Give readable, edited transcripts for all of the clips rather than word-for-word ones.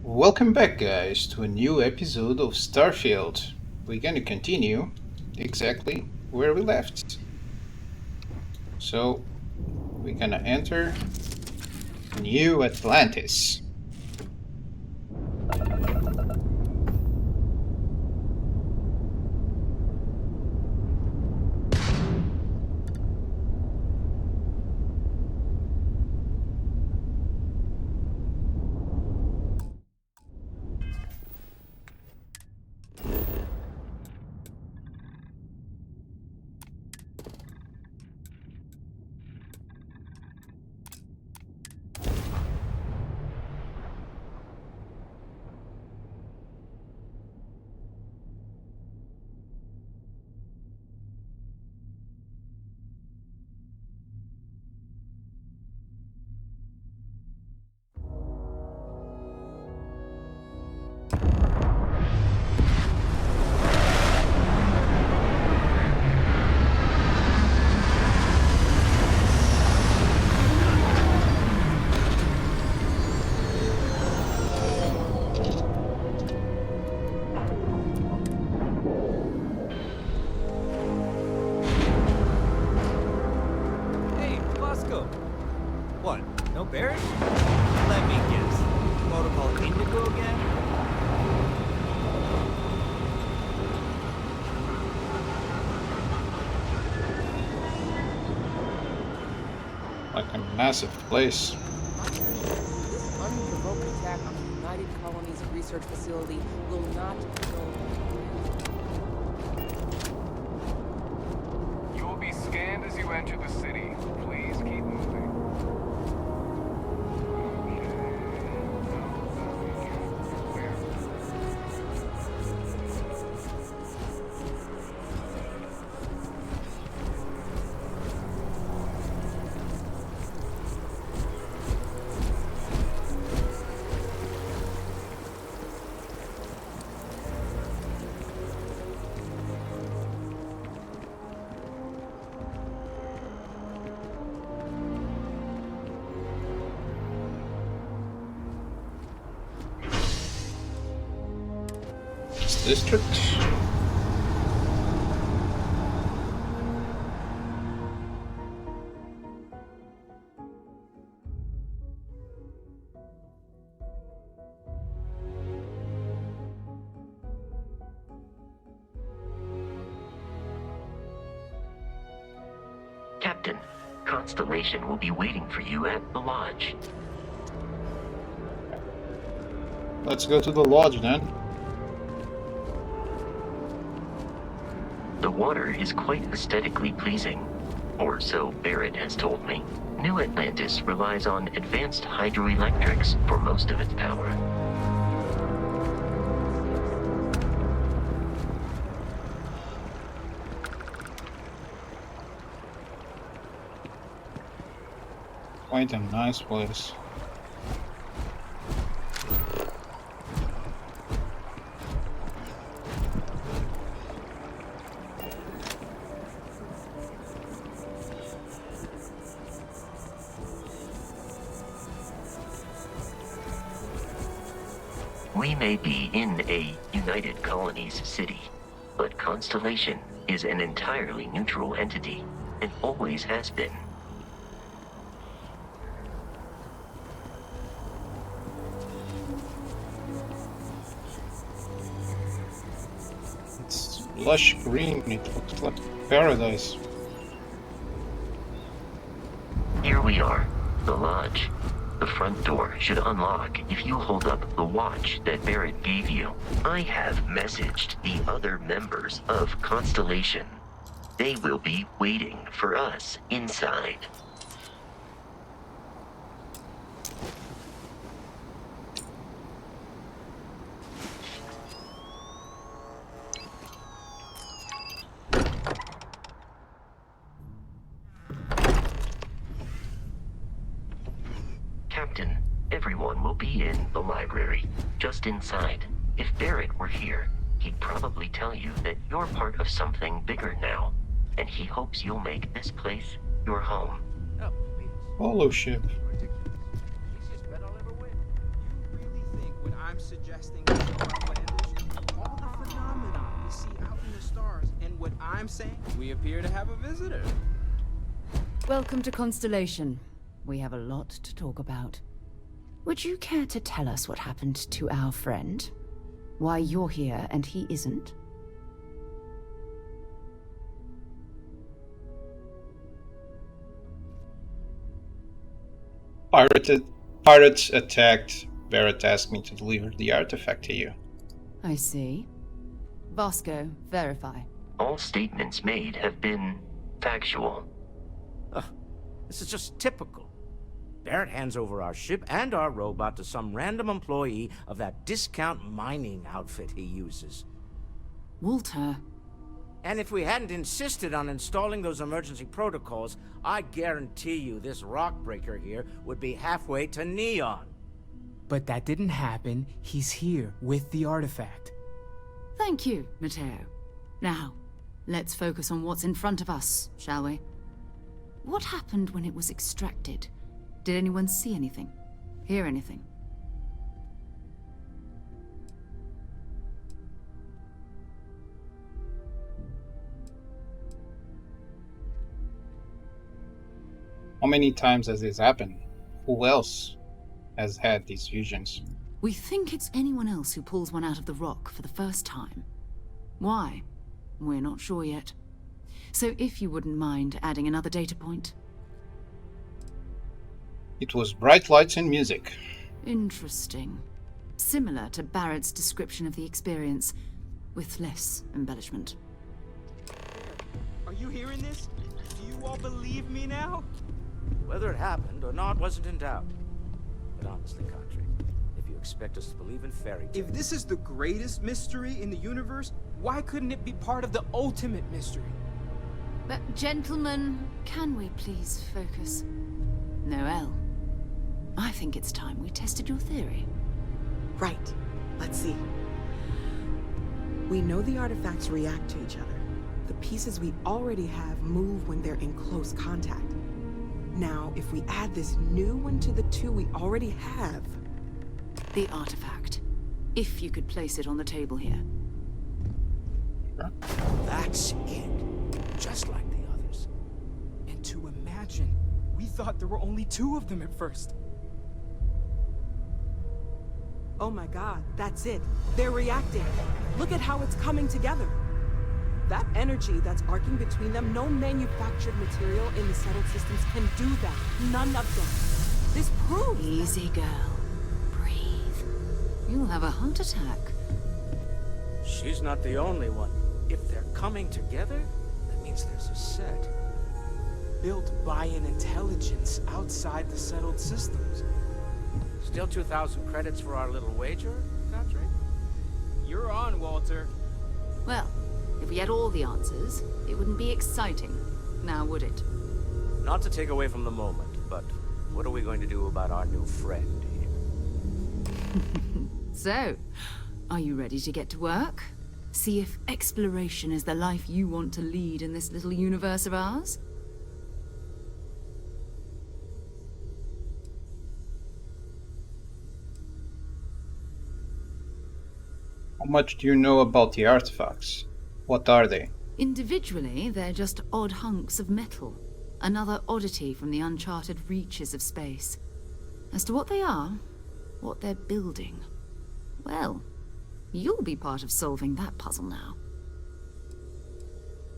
Welcome back, guys, to a new episode of Starfield. We're gonna continue exactly where we left. So, we're gonna enter New Atlantis. Hey, Bosco. What? No Barrett? Let me guess. Protocol Indigo again? Like a massive place. This unprovoked attack on the United Colonies research facility will not go. You will be scanned as you enter the city. Please keep moving. District. Captain, Constellation will be waiting for you at the lodge. Let's go to the lodge then. The water is quite aesthetically pleasing, or so Barrett has told me. New Atlantis relies on advanced hydroelectrics for most of its power. Quite a nice place. We may be in a United Colonies city, but Constellation is an entirely neutral entity, and always has been. It's lush green, it looks like paradise. Here we are, the lodge. The front door should unlock if you hold up the watch that Barrett gave you. I have messaged the other members of Constellation. They will be waiting for us inside. Captain, everyone will be in the library, just inside. If Barrett were here, he'd probably tell you that you're part of something bigger now, and he hopes you'll make this place your home. Oh, wait. Holo ship. Ridiculous. Easiest bet I'll ever win. You really think when I'm I'm suggesting is so outlandish. All the phenomena we see out in the stars, and what I'm saying, we appear to have a visitor. Welcome to Constellation. We have a lot to talk about. Would you care to tell us what happened to our friend? Why you're here and he isn't? Pirates attacked. Barrett asked me to deliver the artifact to you. I see. Vasco, verify. All statements made have been factual. This is just typical. Barrett hands over our ship and our robot to some random employee of that discount mining outfit he uses. Walter. And if we hadn't insisted on installing those emergency protocols, I guarantee you this rock breaker here would be halfway to Neon. But that didn't happen. He's here with the artifact. Thank you, Matteo. Now, let's focus on what's in front of us, shall we? What happened when it was extracted? Did anyone see anything? Hear anything? How many times has this happened? Who else has had these visions? We think it's anyone else who pulls one out of the rock for the first time. Why? We're not sure yet. So if you wouldn't mind adding another data point. It was bright lights and music. Interesting. Similar to Barrett's description of the experience, with less embellishment. Are you hearing this? Do you all believe me now? Whether it happened or not wasn't in doubt. But honestly, Country, if you expect us to believe in fairy tales... If this is the greatest mystery in the universe, why couldn't it be part of the ultimate mystery? But gentlemen, can we please focus? Noel, I think it's time we tested your theory. Right. Let's see. We know the artifacts react to each other. The pieces we already have move when they're in close contact. Now, if we add this new one to the two we already have... The artifact. If you could place it on the table here. That's it. Just like the others. And to imagine, we thought there were only 2 of them at first. Oh my god, that's it. They're reacting. Look at how it's coming together. That energy that's arcing between them, no manufactured material in the settled systems can do that. None of them. This proves... Easy, girl. Breathe. You'll have a heart attack. She's not the only one. If they're coming together, that means there's a set. Built by an intelligence outside the settled systems. Still 2,000 credits for our little wager, Country? You're on, Walter. Well, if we had all the answers, it wouldn't be exciting, now would it? Not to take away from the moment, but what are we going to do about our new friend here? So, are you ready to get to work? See if exploration is the life you want to lead in this little universe of ours? How much do you know about the artifacts? What are they? Individually, they're just odd hunks of metal. Another oddity from the uncharted reaches of space. As to what they are, what they're building, well, you'll be part of solving that puzzle now.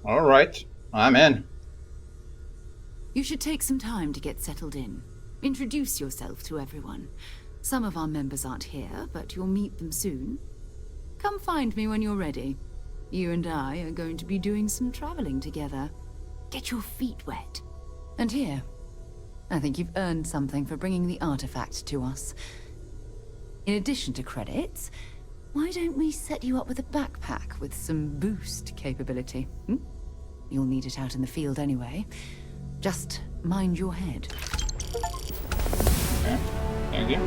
All right, I'm in. You should take some time to get settled in. Introduce yourself to everyone. Some of our members aren't here, but you'll meet them soon. Come find me when you're ready. You and I are going to be doing some traveling together. Get your feet wet. And here, I think you've earned something for bringing the artifact to us. In addition to credits, why don't we set you up with a backpack with some boost capability? You'll need it out in the field anyway. Just mind your head. Okay, thank you.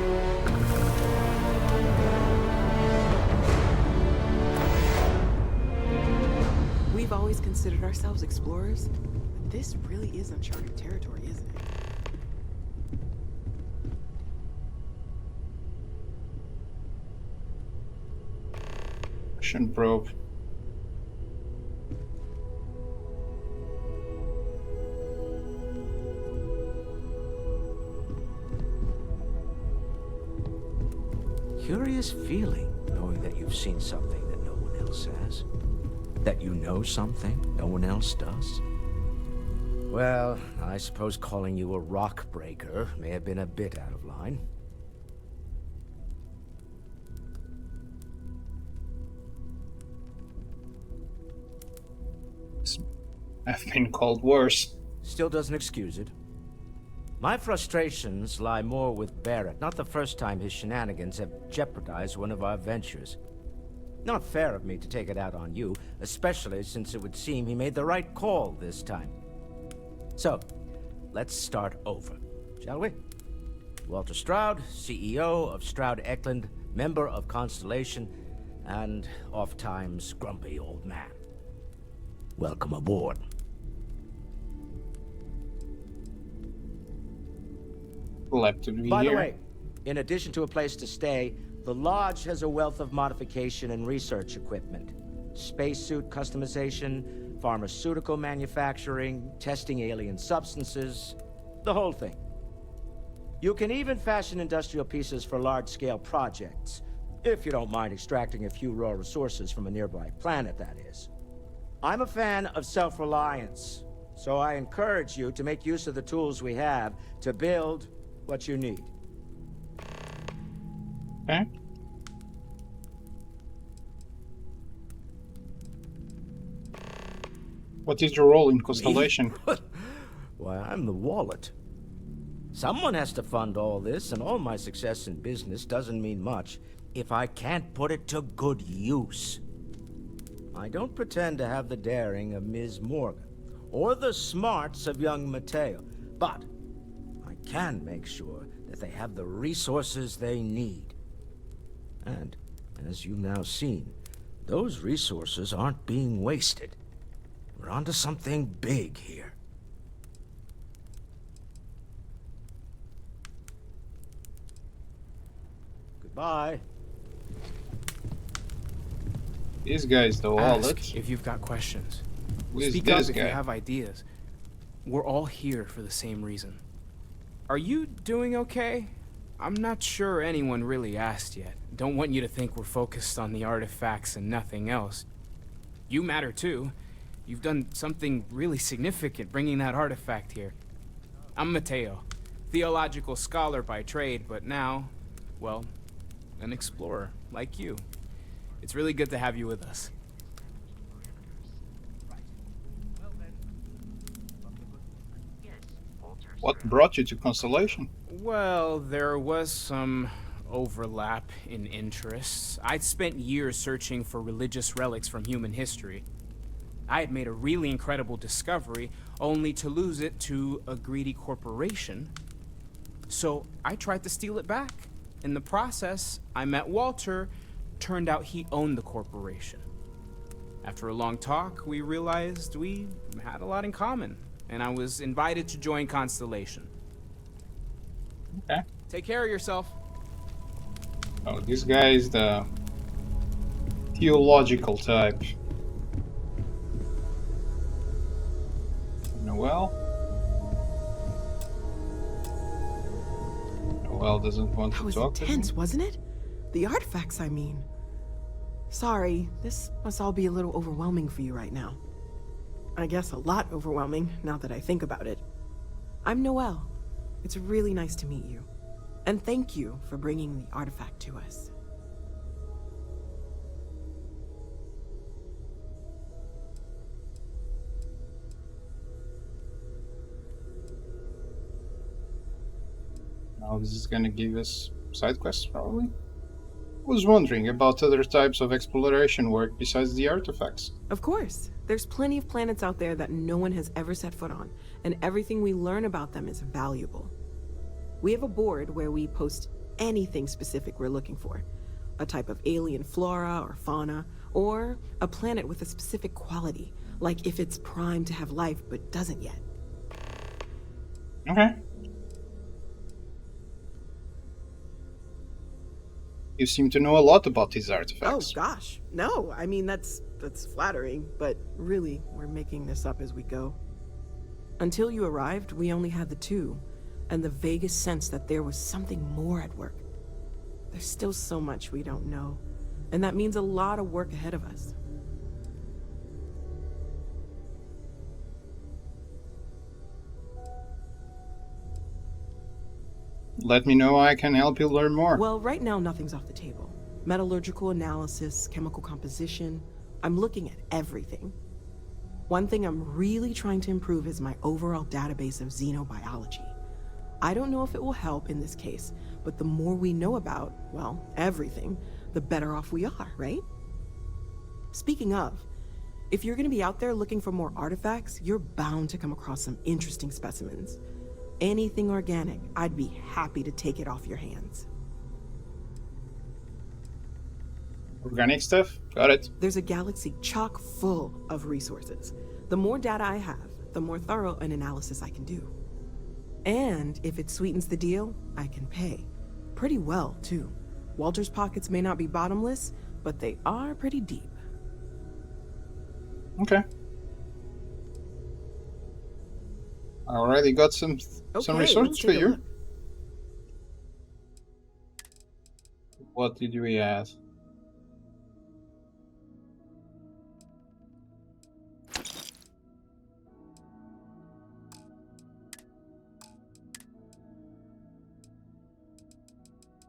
We've always considered ourselves explorers, but this really is uncharted territory, isn't it? fusion probe. Curious feeling, knowing that you've seen something that no one else has. That you know something no one else does. Well, I suppose calling you a rock breaker may have been a bit out of line. I've been called worse. Still doesn't excuse it. My frustrations lie more with Barrett, not the first time his shenanigans have jeopardized one of our ventures. Not fair of me to take it out on you, especially since it would seem he made the right call this time. So, let's start over, shall we? Walter Stroud, CEO of Stroud Eklund, member of Constellation, and oft-times grumpy old man. Welcome aboard. Glad to be By here. the way, in addition to a place to stay, the Lodge has a wealth of modification and research equipment. Spacesuit customization, pharmaceutical manufacturing, testing alien substances, the whole thing. You can even fashion industrial pieces for large-scale projects, if you don't mind extracting a few raw resources from a nearby planet, that is. I'm a fan of self-reliance, so I encourage you to make use of the tools we have to build what you need. Okay. What is your role in Constellation? Why, I'm the wallet. Someone has to fund all this, and all my success in business doesn't mean much if I can't put it to good use. I don't pretend to have the daring of Ms. Morgan, or the smarts of young Mateo, but I can make sure that they have the resources they need. And, as you've now seen, those resources aren't being wasted. We're onto something big here. Goodbye. This guy's the wallet. Ask if you've got questions. Who is Speak this up if guy? you have ideas. We're all here for the same reason. Are you doing okay? I'm not sure anyone really asked yet. Don't want you to think we're focused on the artifacts and nothing else. You matter too. You've done something really significant bringing that artifact here. I'm Mateo, theological scholar by trade, but now, well, an explorer like you. It's really good to have you with us. What brought you to Constellation? Well, there was some overlap in interests. I'd spent years searching for religious relics from human history. I had made a really incredible discovery, only to lose it to a greedy corporation. So I tried to steal it back. In the process, I met Walter. Turned out he owned the corporation. After a long talk, we realized we had a lot in common, and I was invited to join Constellation. Okay. Take care of yourself. Oh, this guy is the theological type. Noel? Noel doesn't want That to was talk to intense, him. wasn't it? The artifacts, I mean. Sorry, this must all be a little overwhelming for you right now. I guess a lot overwhelming, now that I think about it. I'm Noel. It's really nice to meet you. And thank you for bringing the artifact to us. Now this is gonna give us side quests, probably? Was wondering about other types of exploration work besides the artifacts. Of course. There's plenty of planets out there that no one has ever set foot on, and everything we learn about them is valuable. We have a board where we post anything specific we're looking for. A type of alien flora or fauna, or a planet with a specific quality, like if it's primed to have life but doesn't yet. Okay. You seem to know a lot about these Oh artifacts. gosh, no. I mean, that's flattering, but really, we're making this up as we go. Until you arrived, we only had the two, and the vaguest sense that there was something more at work. There's still so much we don't know, and that means a lot of work ahead of us. Let me know how I can help you learn more. Well, right now, nothing's off the table. Metallurgical analysis, chemical composition, I'm looking at everything. One thing I'm really trying to improve is my overall database of xenobiology. I don't know if it will help in this case, but the more we know about, well, everything, the better off we are, right? Speaking of, if you're gonna be out there looking for more artifacts, you're bound to come across some interesting specimens. Anything organic, I'd be happy to take it off your hands. Organic stuff? Got it. There's a galaxy chock full of resources. The more data I have, the more thorough an analysis I can do. And if it sweetens the deal, I can pay. Pretty well, too. Walter's pockets may not be bottomless, but they are pretty deep. Okay. I already got some Okay, resources let's for take a you. look. What did we add?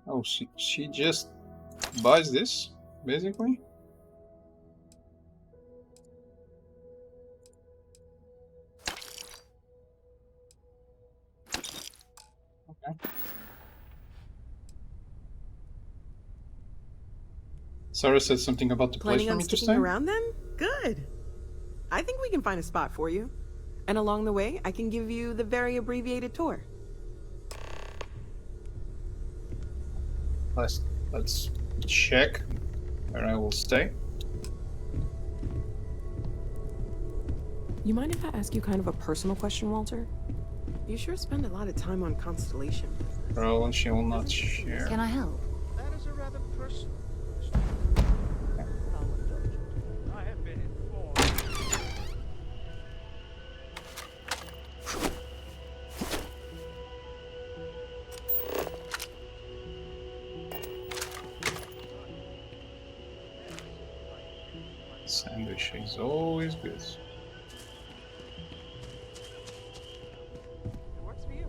Oh, she just buys this, basically? Okay. Sarah said something about the place Planning for on me to sticking stay? around then? Good. I think we can find a spot for you. And along the way, I can give you the very abbreviated tour. Let's check where I will stay. You mind if I ask you kind of a personal question, Walter? You sure spend a lot of time on Constellation. Probably she will not share. Can I help? That is a rather personal question. How indulgent. I have been informed. Sandwich is always good. It works for you.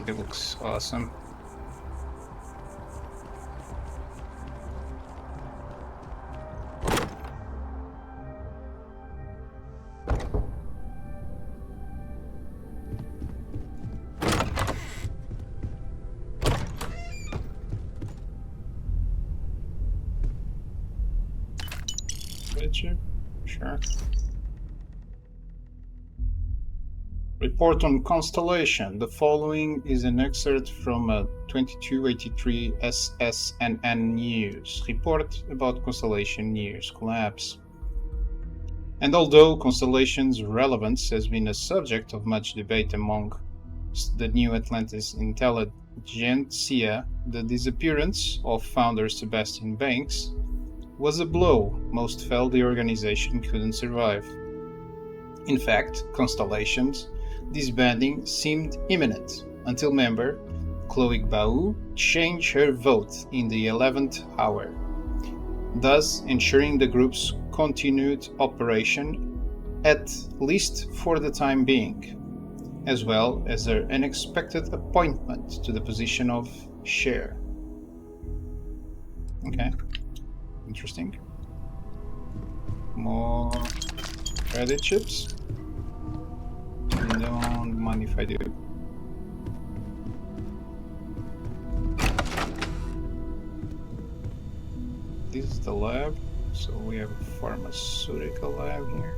It looks awesome. Richard? Sure. Report on Constellation. The following is an excerpt from a 2283 SSNN News report about Constellation News collapse. And although Constellation's relevance has been a subject of much debate among the new Atlantis intelligentsia, the disappearance of founder Sebastian Banks was a blow most felt the organization couldn't survive. In fact, Constellation's disbanding seemed imminent until member Chloe Baou changed her vote in the 11th hour, thus ensuring the group's continued operation at least for the time being, as well as her unexpected appointment to the position of chair. Okay, interesting. More credit chips. Don't mind if I do. This is the lab, so we have a pharmaceutical lab here.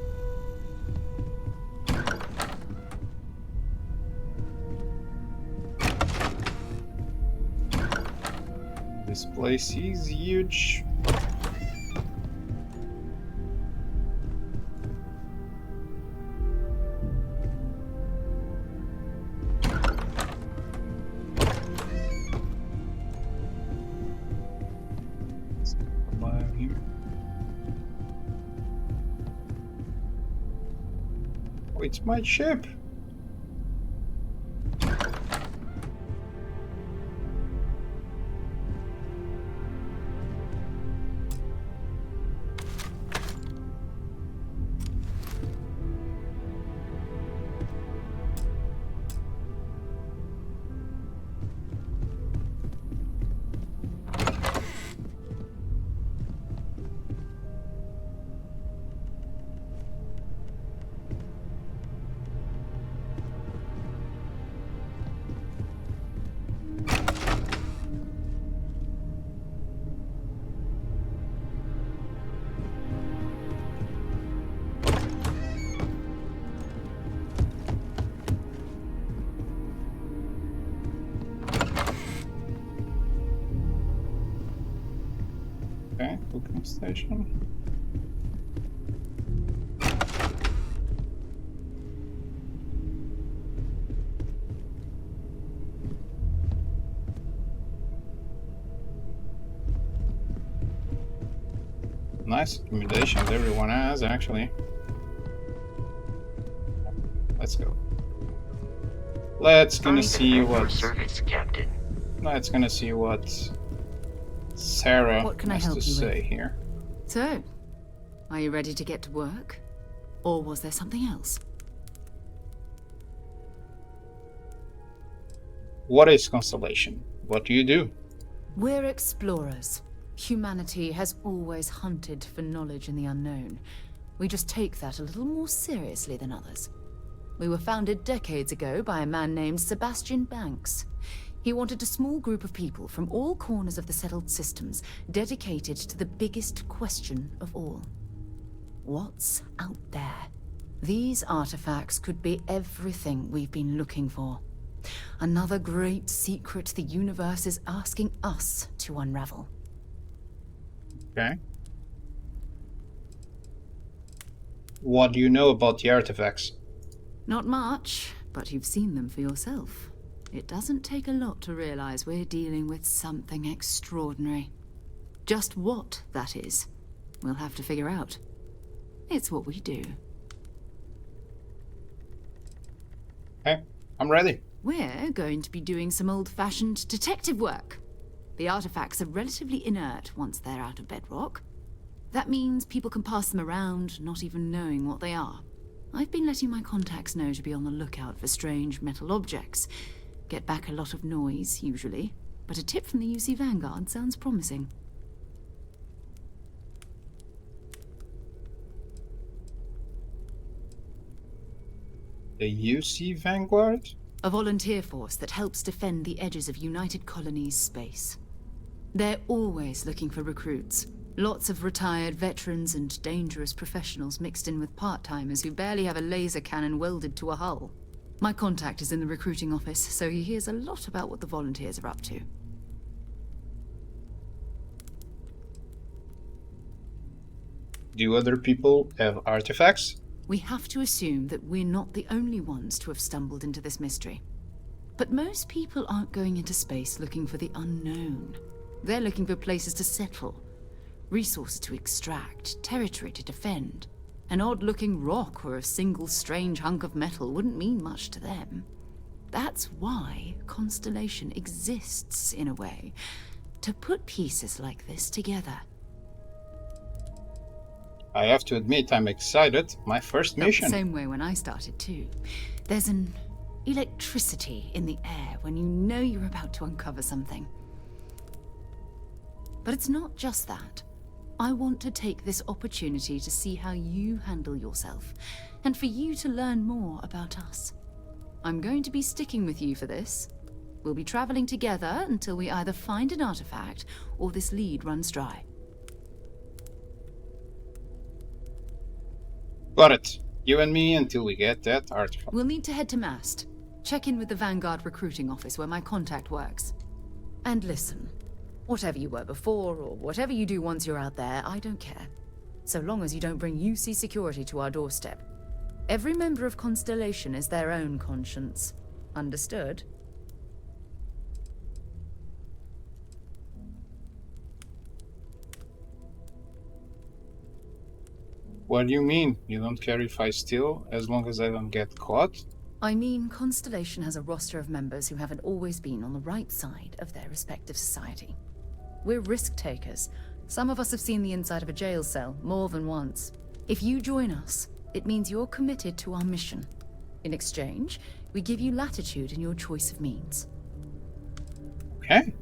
This place is huge. Let's come on here. Oh, it's my ship. Okay, booking station. Nice accommodations everyone has, actually. Let's go. Let's gonna see what. Service, Captain. Let's gonna see what Sarah What can I has help to you say with? here. So, are you ready to get to work? Or was there something else? What is Constellation? What do you do? We're explorers. Humanity has always hunted for knowledge in the unknown. We just take that a little more seriously than others. We were founded decades ago by a man named Sebastian Banks. He wanted a small group of people from all corners of the settled systems dedicated to the biggest question of all. What's out there? These artifacts could be everything we've been looking for. Another great secret the universe is asking us to unravel. Okay. What do you know about the artifacts? Not much, but you've seen them for yourself. It doesn't take a lot to realize we're dealing with something extraordinary. Just what that is, we'll have to figure out. It's what we do. Okay, I'm ready. We're going to be doing some old-fashioned detective work. The artifacts are relatively inert once they're out of bedrock. That means people can pass them around, not even knowing what they are. I've been letting my contacts know to be on the lookout for strange metal objects. Get back a lot of noise, usually, but a tip from the UC Vanguard sounds promising. The UC Vanguard? A volunteer force that helps defend the edges of United Colonies space. They're always looking for recruits. Lots of retired veterans and dangerous professionals mixed in with part-timers who barely have a laser cannon welded to a hull. My contact is in the recruiting office, so he hears a lot about what the volunteers are up to. Do other people have artifacts? We have to assume that we're not the only ones to have stumbled into this mystery. But most people aren't going into space looking for the unknown. They're looking for places to settle, resources to extract, territory to defend. An odd-looking rock or a single strange hunk of metal wouldn't mean much to them. That's why Constellation exists, in a way, to put pieces like this together. I have to admit, I'm excited. My first Felt mission. the same way when I started, too. There's an electricity in the air when you know you're about to uncover something. But it's not just that. I want to take this opportunity to see how you handle yourself, and for you to learn more about us. I'm going to be sticking with you for this. We'll be traveling together until we either find an artifact or this lead runs dry. Got it. You and me until we get that artifact. We'll need to head to Mast. Check in with the Vanguard recruiting office where my contact works. And listen, Whatever you were before, or whatever you do once you're out there, I don't care. So long as you don't bring UC security to our doorstep. Every member of Constellation is their own conscience. Understood? What do you mean? You don't care if I steal, as long as I don't get caught? I mean, Constellation has a roster of members who haven't always been on the right side of their respective society. We're risk takers. Some of us have seen the inside of a jail cell more than once. If you join us, it means you're committed to our mission. In exchange, we give you latitude in your choice of means. Okay,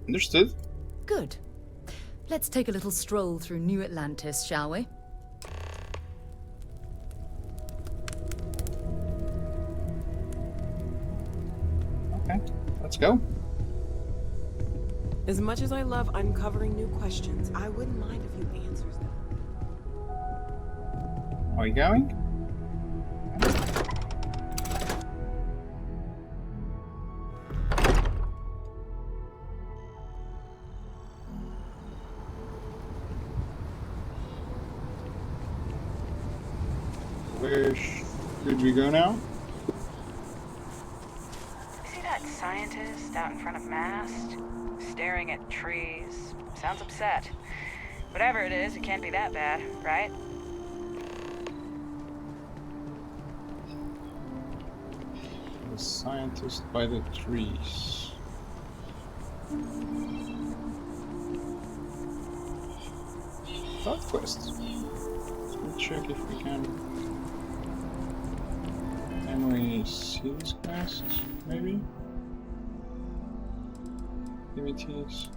understood. Good. Let's take a little stroll through New Atlantis, shall we? Okay, let's go. As much as I love uncovering new questions, I wouldn't mind a few answers though. Are you going? Where should we go now? See that scientist out in front of mast? Staring at trees. Sounds upset. Whatever it is, it can't be that bad, right? The scientist by the trees. Thought quest. Let's check if we can. Can we see this quest? Maybe? Activities.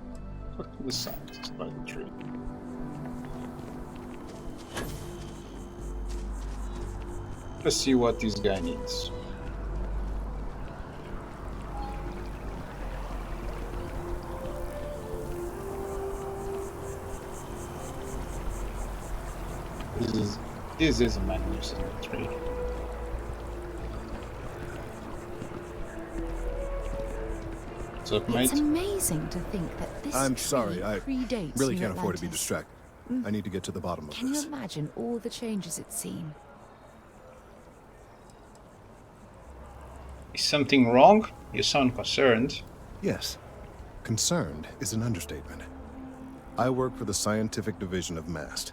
Talk to the scientist by the tree. Let's see what this guy needs. This is a magnificent tree. What's up, mate? It's amazing to think that this I'm tree sorry, I predates really New can't afford to be Atlantis. distracted. I need to get to the bottom of Can you this. imagine all the changes it's seen? Is something wrong? You sound concerned. Yes. Concerned is an understatement. I work for the scientific division of MAST.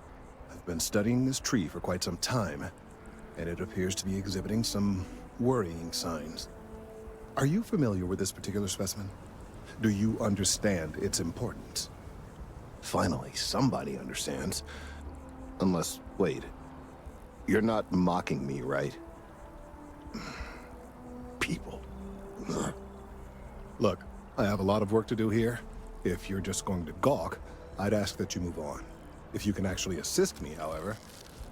I've been studying this tree for quite some time, and it appears to be exhibiting some worrying signs. Are you familiar with this particular specimen? Do you understand its importance? Finally, somebody understands. Unless, wait. You're not mocking me, right? People. Look, I have a lot of work to do here. If you're just going to gawk, I'd ask that you move on. If you can actually assist me, however,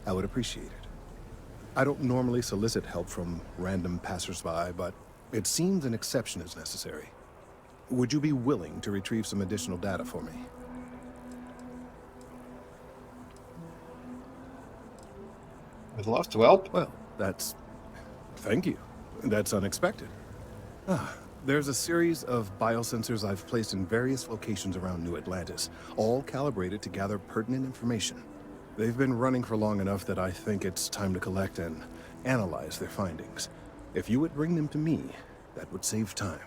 I would appreciate it. I don't normally solicit help from random passersby, but it seems an exception is necessary. Would you be willing to retrieve some additional data for me? I'd love to help. Well, thank you. That's unexpected. There's a series of biosensors I've placed in various locations around New Atlantis, all calibrated to gather pertinent information. They've been running for long enough that I think it's time to collect and analyze their findings. If you would bring them to me, that would save time.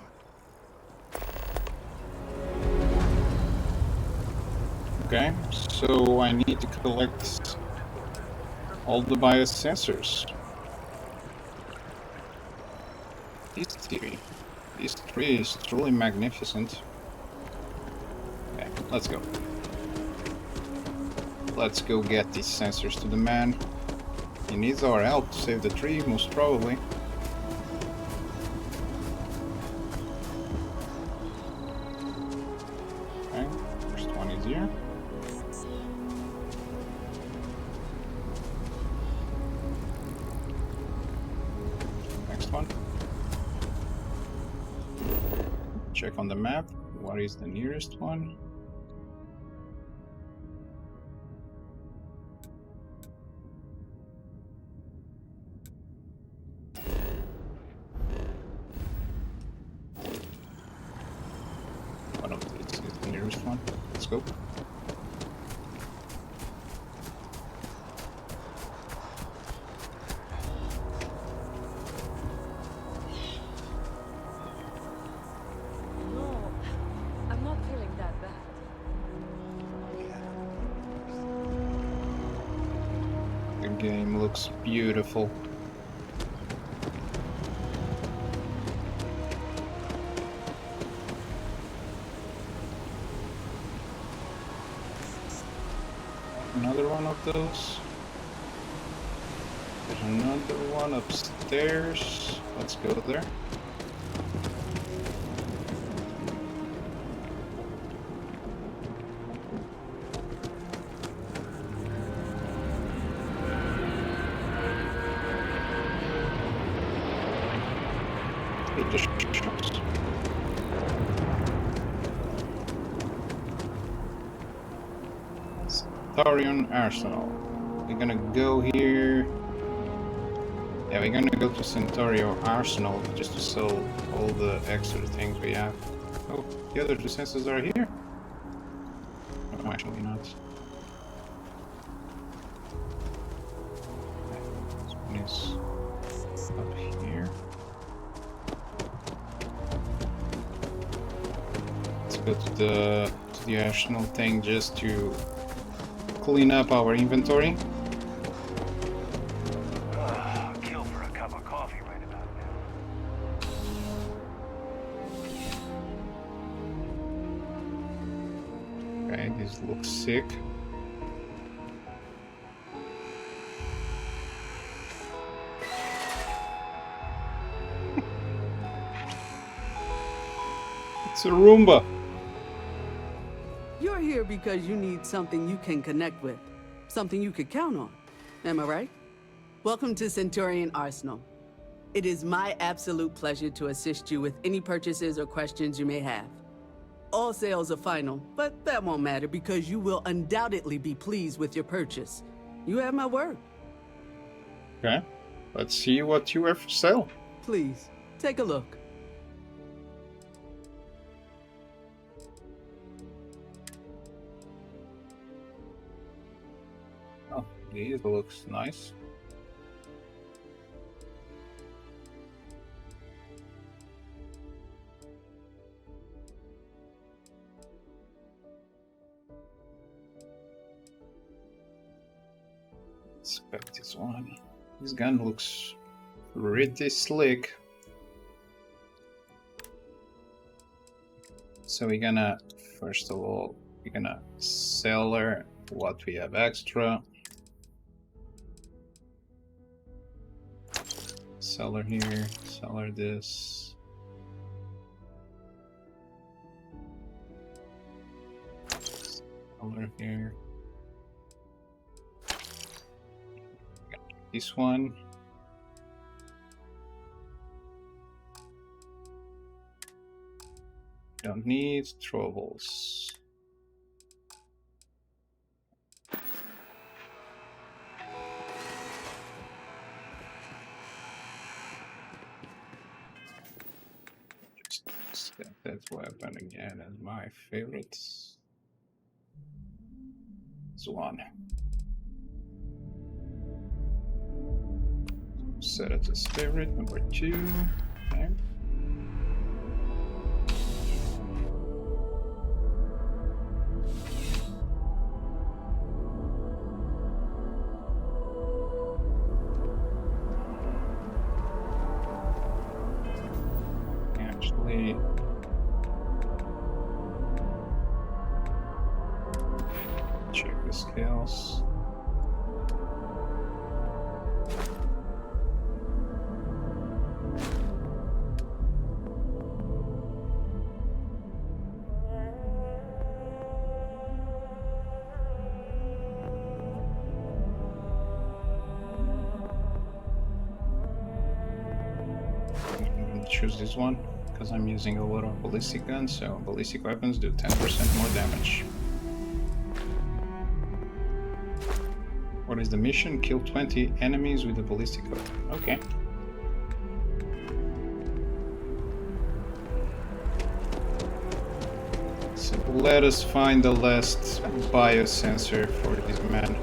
Okay, so I need to collect all the biosensors. This tree is truly magnificent. Okay, let's go. Let's go get these sensors to the man. He needs our help to save the tree, most probably. Okay, first one is here. Next one. Check on the map. What is the nearest one? One of these is the nearest nearest one. Let's go. No, I'm not feeling that bad. The game looks beautiful. Another one of those. There's another one upstairs. Let's go there. It just shows. Thorium Arsenal. We're gonna go here. Yeah, we're gonna go to Centaurio Arsenal just to sell all the extra things we have. Oh, the other defenses are here? No, actually not. This one is up here. Let's go to the Arsenal thing just to clean up our inventory. Kill for a cup of coffee right about now. Okay, this looks sick. It's a Roomba. You're here because you need something you can connect with. Something you could count on. Am I right? Welcome to Centurion Arsenal. It is my absolute pleasure to assist you with any purchases or questions you may have. All sales are final, but that won't matter because you will undoubtedly be pleased with your purchase. You have my word. Okay, let's see what you have for sale. Please, take a look. Oh, these looks nice. Let's pick this one. This gun looks pretty slick. So we're gonna, first of all, we're gonna sell her what we have extra. Sell her here, sell her this. Sell her here. This one. Don't need troubles. Just set that weapon again as my favorite. This one. Set it as favorite, number 2. Okay. Actually, check the scales. Choose this one because I'm using a lot of ballistic guns, so ballistic weapons do 10% more damage. What is the mission? Kill 20 enemies with a ballistic weapon. Okay. So let us find the last biosensor for this man.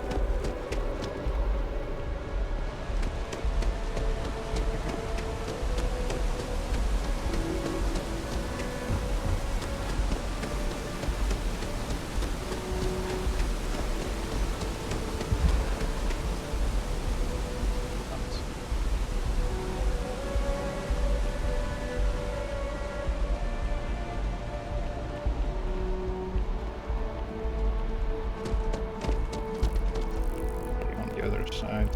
Side.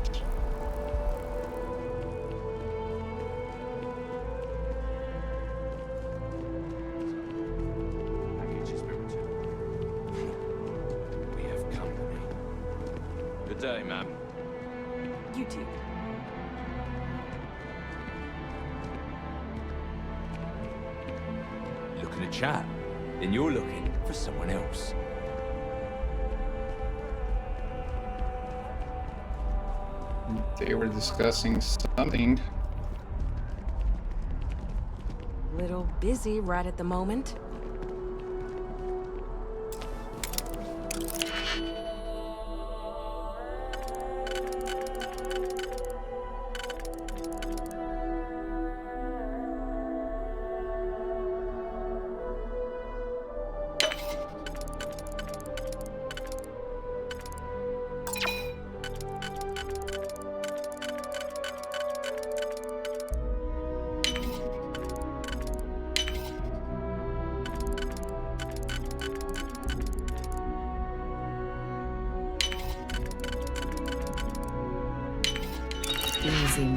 We have company. Good day, ma'am. You too. Looking at chat. Then you're looking for someone else. They were discussing something. Little busy right at the moment. Easy.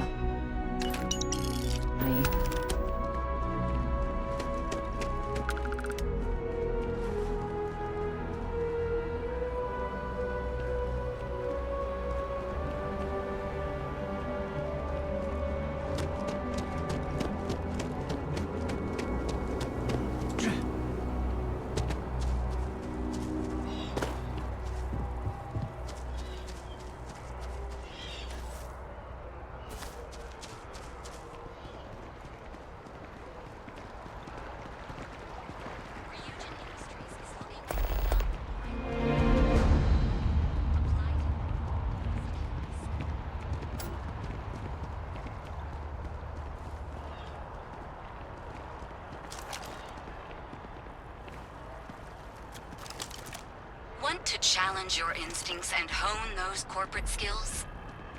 Want to challenge your instincts and hone those corporate skills?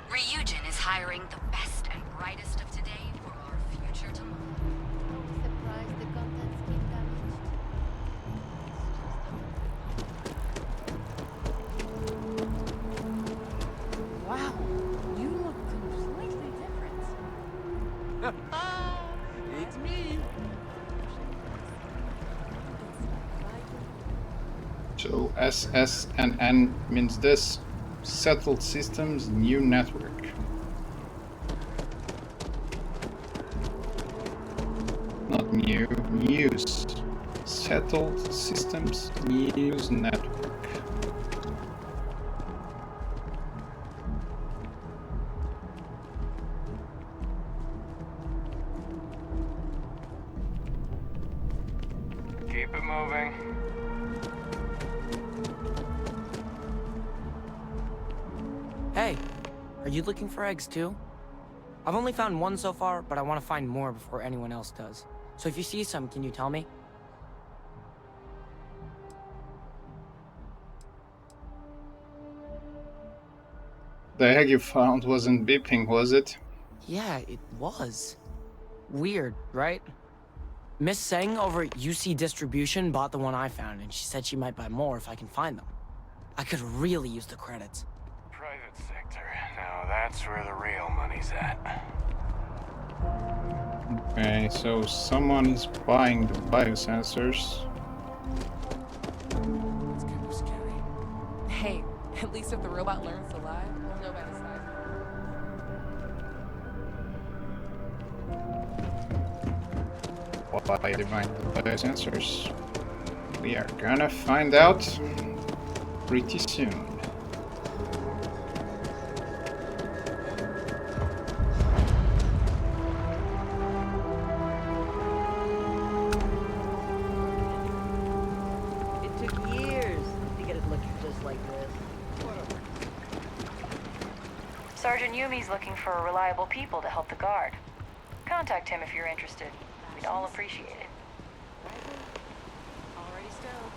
Ryujin is hiring the best and brightest of today for our future tomorrow. Surprised the contents came damaged. Wow, you look completely different. It's me. So SSNN means this: Settled Systems New Network. Not new, news. Settled Systems News Network. Keep it moving. Hey, are you looking for eggs too? I've only found one so far, but I want to find more before anyone else does. So if you see some, can you tell me? The egg you found wasn't beeping, was it? Yeah, it was. Weird, right? Miss Seng over at UC Distribution bought the one I found, and she said she might buy more if I can find them. I could really use the credits. Private sector. Now that's where the real money's at. Okay, so someone is buying the biosensors. It's kind of scary. Hey, at least if the robot learns to lie, we'll know by the size. Why they buying the biosensors? We are gonna find out pretty soon. Sergeant Yumi's looking for reliable people to help the guard. Contact him if you're interested. We'd all appreciate it. Already stowed.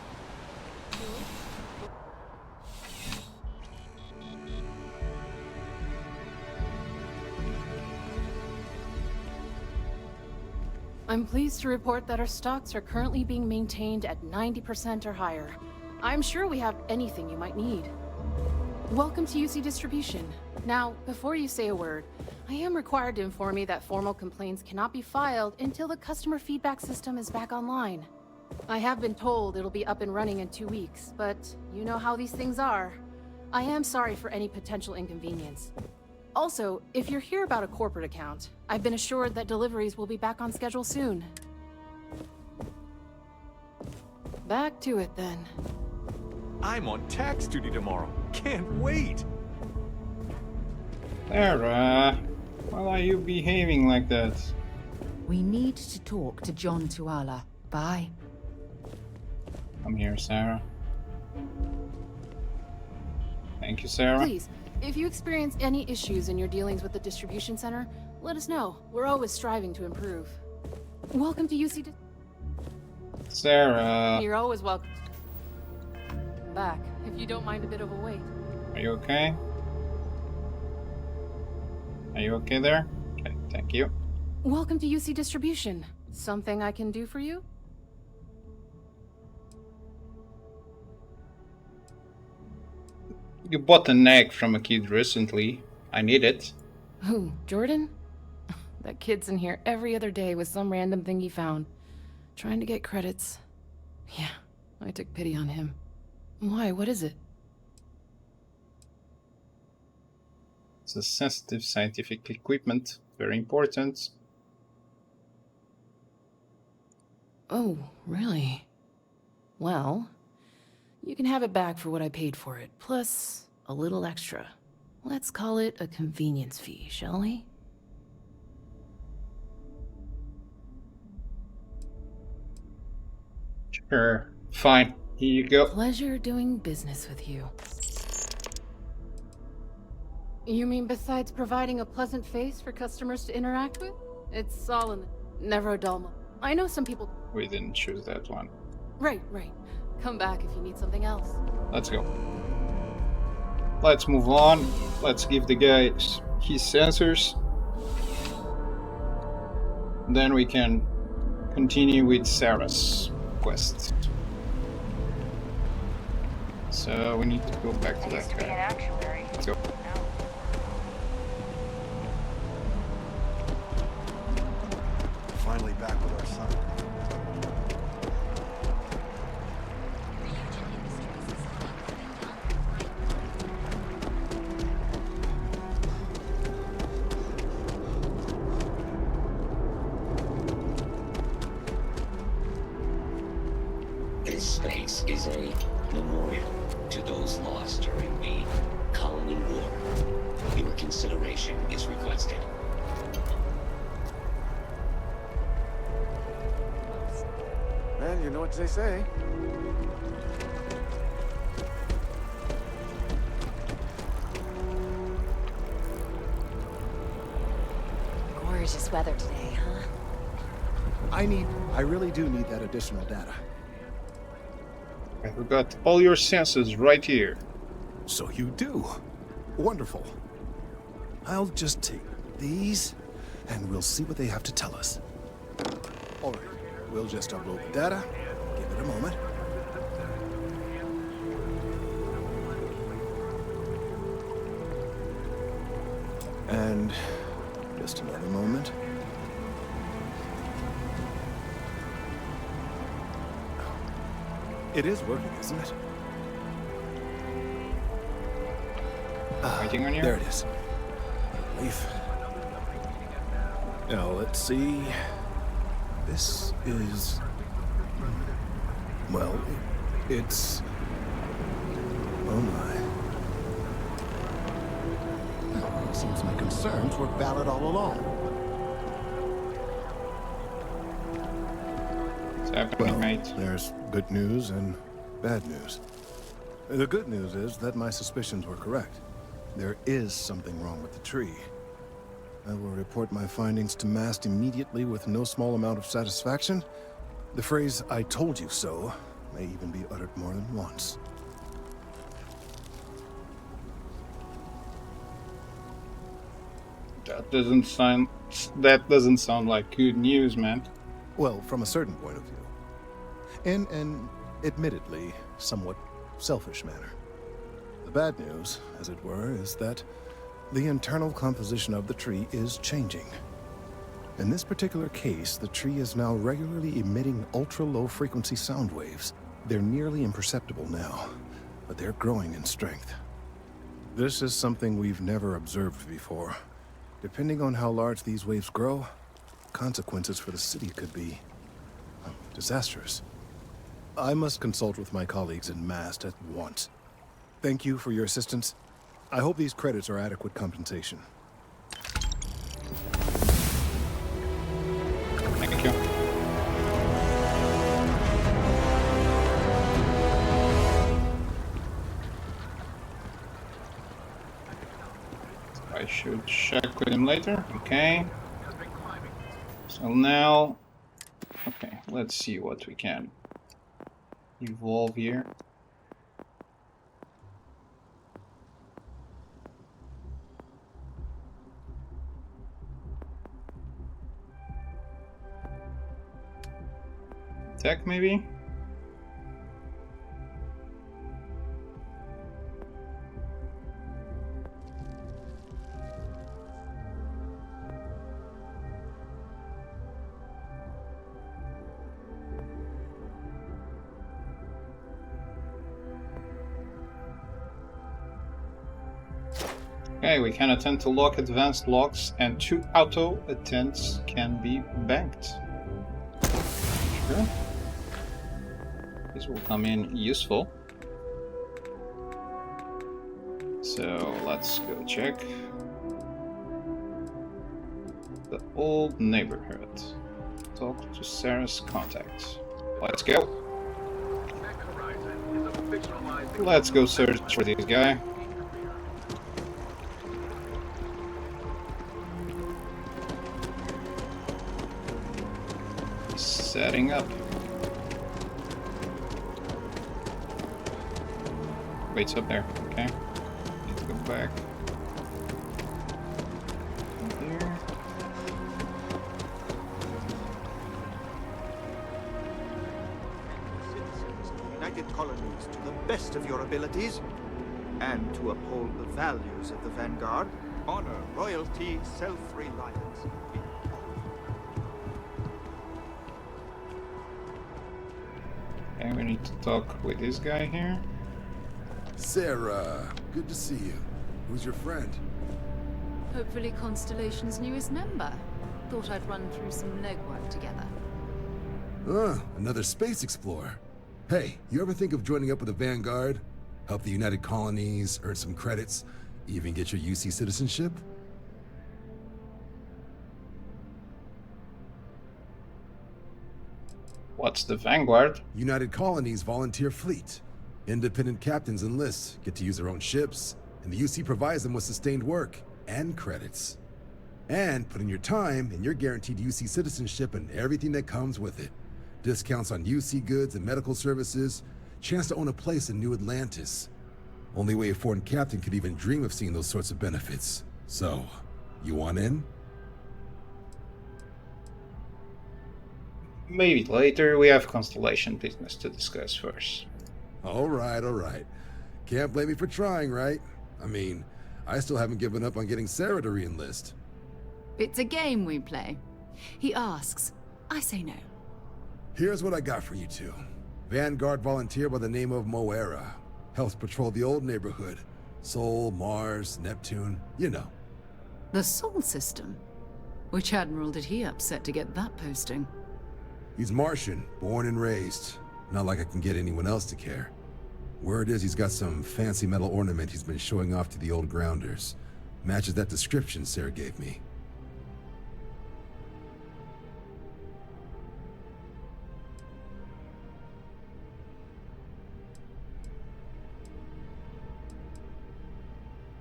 I'm pleased to report that our stocks are currently being maintained at 90% or higher. I'm sure we have anything you might need. Welcome to UC Distribution. Now, before you say a word, I am required to inform you that formal complaints cannot be filed until the customer feedback system is back online. I have been told it'll be up and running in 2 weeks, but you know how these things are. I am sorry for any potential inconvenience. Also, if you're here about a corporate account, I've been assured that deliveries will be back on schedule soon. Back to it then. I'm on tax duty tomorrow. Can't wait. Sarah, why are you behaving like that? We need to talk to John Tuala. Bye. Come here, Sarah. Thank you, Sarah. Please, if you experience any issues in your dealings with the distribution center, let us know. We're always striving to improve. Welcome to UC. Sarah. You're always welcome. Back, if you don't mind a bit of a wait. Are you okay? Are you okay there? Okay, thank you. Welcome to UC Distribution. Something I can do for you? You bought an egg from a kid recently. I need it. Who, Jordan? That kid's in here every other day with some random thing he found. Trying to get credits. Yeah, I took pity on him. Why, what is it? It's a sensitive scientific equipment. Very important. Oh, really? Well, you can have it back for what I paid for it, plus a little extra. Let's call it a convenience fee, shall we? Sure, fine. Here you go. Pleasure doing business with you. You mean besides providing a pleasant face for customers to interact with? It's all in never a dull moment. I know some people... We didn't choose that one. Right. Come back if you need something else. Let's go. Let's move on. Let's give the guy his sensors. Then we can continue with Sarah's quest. So we need to go back to that guy. Let's go. Finally back with our son. This space is a memorial to those lost during the Colony War. Your consideration is requested. Man, you know what they say. Gorgeous weather today, huh? I really do need that additional data. We've got all your sensors right here. So you do. Wonderful. I'll just take these, and we'll see what they have to tell us. All right, we'll just upload the data. Give it a moment. And just another moment. It is working, isn't it? Waiting on you? There it is. Relief. Now, let's see. This is... Well, it's... Oh my. Well, it seems my concerns were valid all along. What's happening, mate? There's good news and bad news. The good news is that my suspicions were correct. There is something wrong with the tree. I will report my findings to Mast immediately with no small amount of satisfaction. The phrase, "I told you so," may even be uttered more than once. That doesn't sound like good news, man. Well, from a certain point of view. In an, admittedly, somewhat selfish manner. The bad news, as it were, is that the internal composition of the tree is changing. In this particular case, the tree is now regularly emitting ultra-low frequency sound waves. They're nearly imperceptible now, but they're growing in strength. This is something we've never observed before. Depending on how large these waves grow, consequences for the city could be disastrous. I must consult with my colleagues in Mast at once. Thank you for your assistance. I hope these credits are adequate compensation. Thank you. I should check with him later. Okay. So now, okay, let's see what we can evolve here. Tech, maybe? Okay, we can attempt to lock advanced locks, and 2 auto attempts can be banked. Sure. This will come in useful. So let's go check the old neighborhood. Talk to Sarah's contact. Let's go. Let's go search for this guy. Setting up. Waits up there. Okay. Need to go back. Here. United Colonies to the best of your abilities, and to uphold the values of the Vanguard, honor, loyalty, self-reliance. Okay, we need to talk with this guy here. Sarah, good to see you. Who's your friend? Hopefully Constellation's newest member. Thought I'd run through some legwork together. Another space explorer. Hey, you ever think of joining up with the Vanguard? Help the United Colonies, earn some credits, even get your UC citizenship? What's the Vanguard? United Colonies volunteer fleet. Independent captains enlist, get to use their own ships, and the UC provides them with sustained work and credits. And put in your time, and you're guaranteed UC citizenship and everything that comes with it. Discounts on UC goods and medical services, chance to own a place in New Atlantis. Only way a foreign captain could even dream of seeing those sorts of benefits. So, you want in? Maybe later. We have Constellation business to discuss first. All right. Can't blame me for trying, right? I mean, I still haven't given up on getting Sarah to re-enlist. It's a game we play. He asks, I say no. Here's what I got for you two. Vanguard volunteer by the name of Moera. Helps patrol the old neighborhood. Sol, Mars, Neptune, you know. The Sol system? Which admiral did he upset to get that posting? He's Martian, born and raised. Not like I can get anyone else to care. Word is he's got some fancy metal ornament he's been showing off to the old grounders. Matches that description Sarah gave me.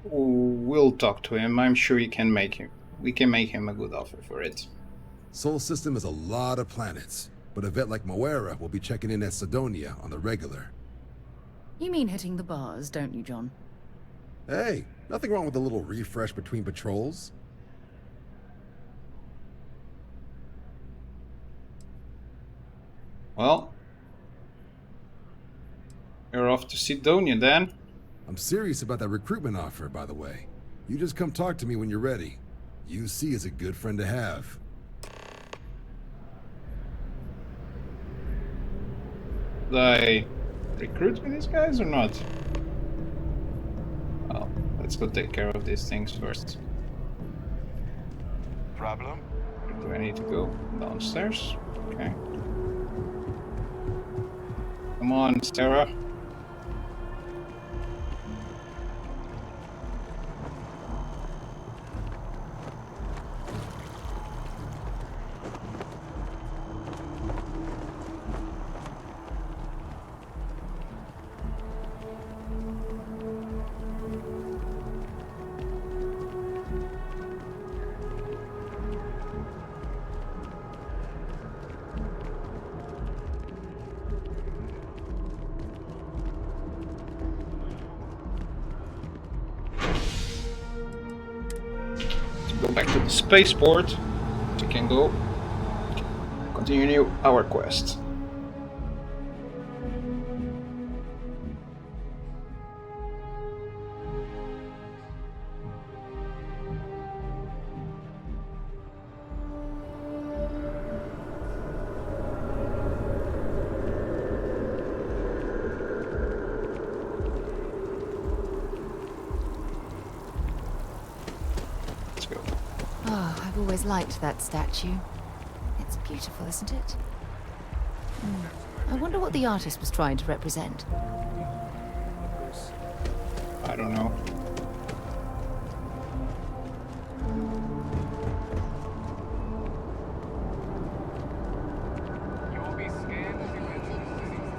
We'll talk to him. I'm sure we can make him a good offer for it. Sol system is a lot of planets, but a vet like Moera will be checking in at Sidonia on the regular. You mean hitting the bars, don't you, John? Hey, nothing wrong with a little refresh between patrols. Well, you're off to Sidonia then. I'm serious about that recruitment offer, by the way. You just come talk to me when you're ready. UC is a good friend to have. Did I recruit with these guys or not? Well, let's go take care of these things first. Problem? Do I need to go downstairs? Okay. Come on, Sarah. Go back to the spaceport. So we can go continue our quest. Oh, I've always liked that statue. It's beautiful, isn't it? I wonder what the artist was trying to represent. I don't know.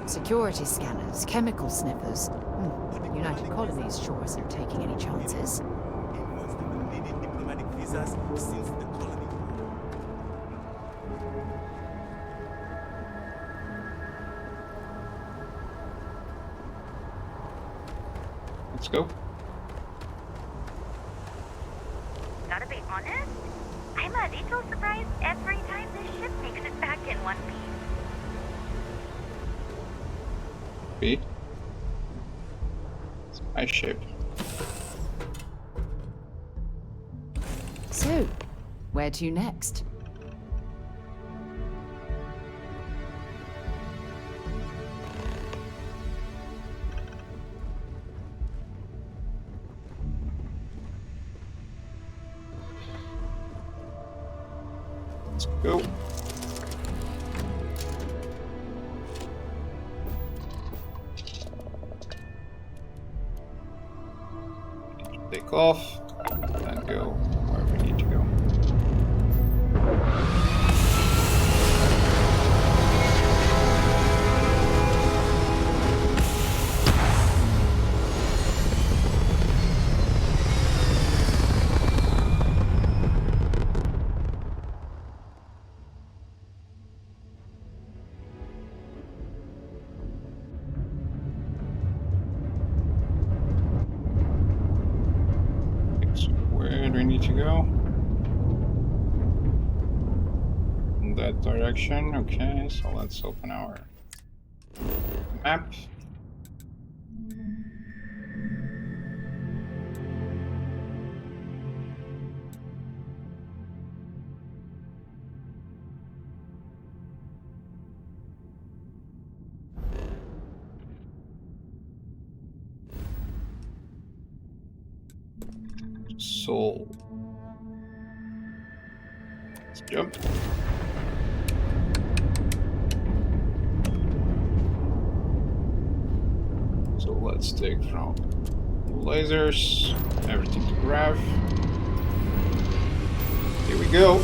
Security scanners, chemical sniffers. United Colonies sure isn't taking any chances. Since the colony. Let's go. Gotta be honest, I'm a little surprised every time this ship makes it back in one piece. B. It's my ship. So, where to next? Let's go. Take off and go where we need to go. Where do we need to go? In that direction. Okay, so let's open our map. Soul. Let's jump. So let's take from lasers, everything to grab. Here we go.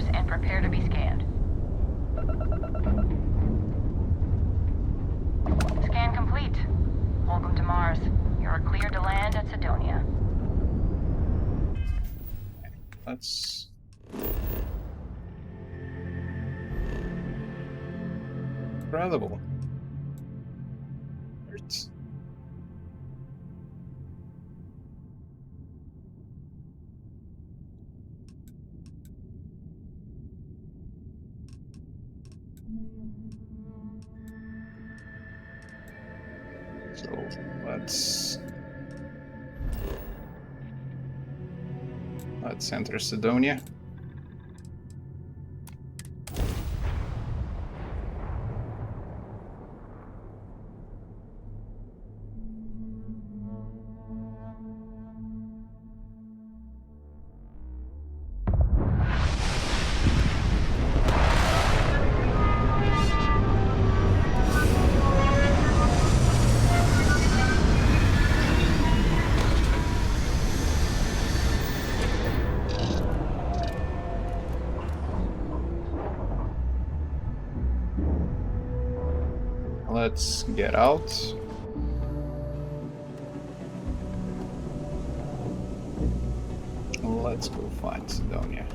course and prepare to be scanned. Scan complete. Welcome to Mars. You're cleared to land at Sidonia. Let's... Incredible. Hurts. So let's enter Sidonia. Let's get out. Let's go find Sidonia.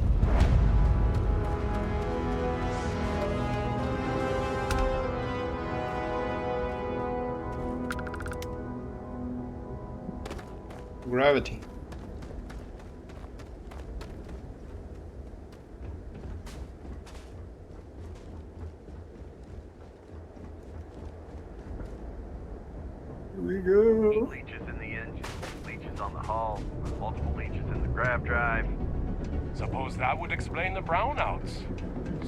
Gravity. Here we go. Leeches in the engine, leeches on the hull, multiple leeches in the grav drive. Suppose that would explain the brownouts.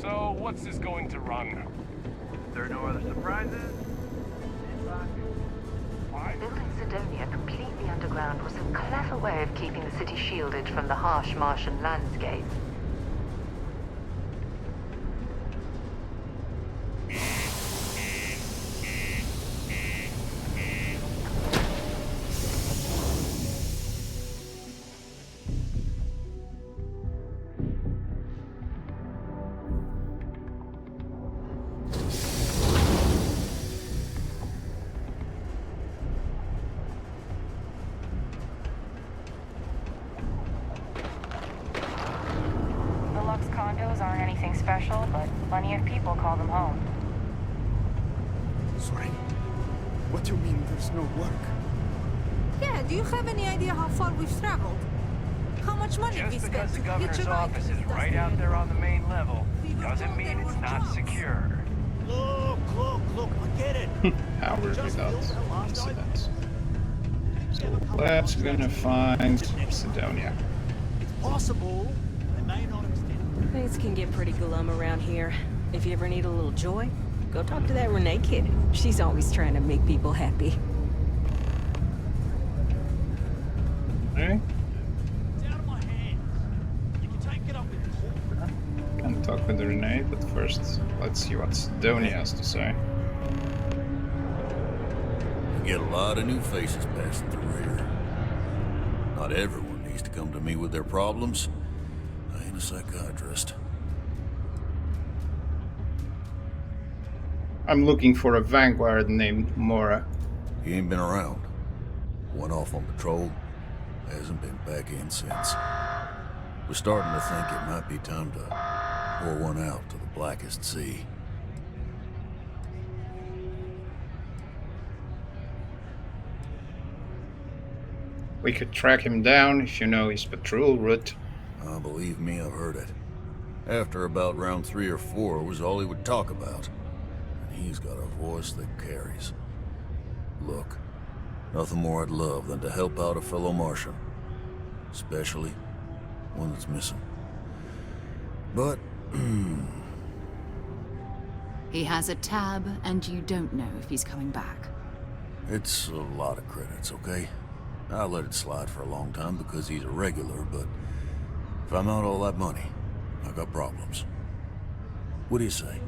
So, what's this going to run? There are no other surprises? Building Sidonia completely underground was a clever way of keeping the city shielded from the harsh Martian landscape. Condos aren't anything special, but plenty of people call them home. Sorry. What do you mean there's no work? Yeah, do you have any idea how far we've traveled? How much money we Just spent because to the hitch governor's a ride office to is this right dusty out there area? on the main level We were doesn't told mean there it's were not jobs. secure. Look, I get it. Power without incidents. So let's gonna find Sidonia. It's possible. They may not extend. Things can get pretty glum around here. If you ever need a little joy, go talk to that Renee kid. She's always trying to make people happy. Hey, It's out of my hands. You can take it up with court. can talk with Renee, but first let's see what Sidonia has to say. You get a lot of new faces passing through here. Not everyone needs to come to me with their problems. I ain't a psychiatrist. I'm looking for a vanguard named Mora. He ain't been around. Went off on patrol. Hasn't been back in since. We're starting to think it might be time to pour one out to the blackest sea. We could track him down if you know his patrol route. Believe me, I've heard it. After about round 3 or 4 was all he would talk about. And he's got a voice that carries. Look, nothing more I'd love than to help out a fellow Martian. Especially one that's missing. But, He has a tab, and you don't know if he's coming back. it's a lot of credits, okay? I let it slide for a long time because he's a regular, but if I'm out all that money, I got problems. What do you say?